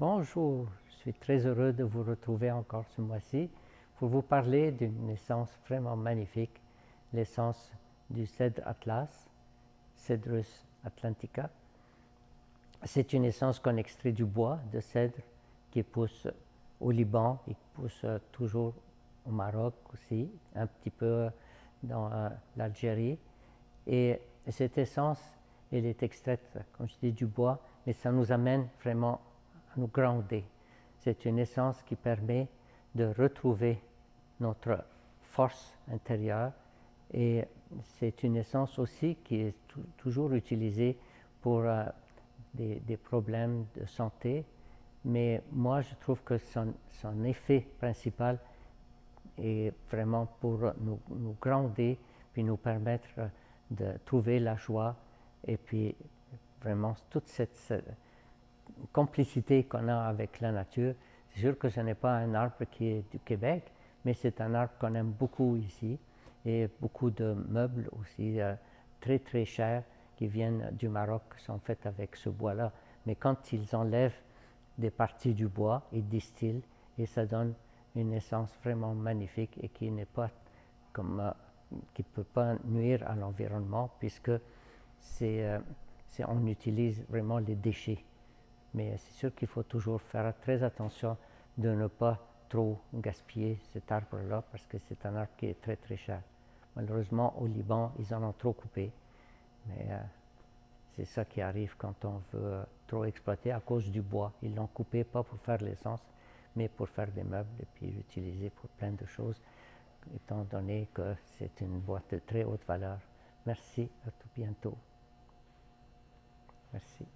Bonjour, je suis très heureux de vous retrouver encore ce mois-ci pour vous parler d'une essence vraiment magnifique, l'essence du cèdre Atlas, Cedrus atlantica. C'est une essence qu'on extrait du bois de cèdre qui pousse au Liban et qui pousse toujours au Maroc aussi, un petit peu dans l'Algérie. Et cette essence, elle est extraite, comme je dis, du bois, mais ça nous amène vraiment à nous grounder. C'est une essence qui permet de retrouver notre force intérieure et c'est une essence aussi qui est toujours utilisée pour des problèmes de santé, mais moi je trouve que son effet principal est vraiment pour nous grounder puis nous permettre de trouver la joie et puis vraiment toute cette complicité qu'on a avec la nature. C'est sûr que ce n'est pas un arbre qui est du Québec, mais c'est un arbre qu'on aime beaucoup ici et beaucoup de meubles aussi très très chers qui viennent du Maroc sont faits avec ce bois-là. Mais quand ils enlèvent des parties du bois, ils distillent et ça donne une essence vraiment magnifique et qui n'est pas comme qui ne peut pas nuire à l'environnement puisque on utilise vraiment les déchets. Mais c'est sûr qu'il faut toujours faire très attention de ne pas trop gaspiller cet arbre-là parce que c'est un arbre qui est très très cher. Malheureusement, au Liban, ils en ont trop coupé. Mais c'est ça qui arrive quand on veut trop exploiter à cause du bois. Ils l'ont coupé pas pour faire l'essence, mais pour faire des meubles et puis l'utiliser pour plein de choses, étant donné que c'est une boîte de très haute valeur. Merci, à tout bientôt. Merci.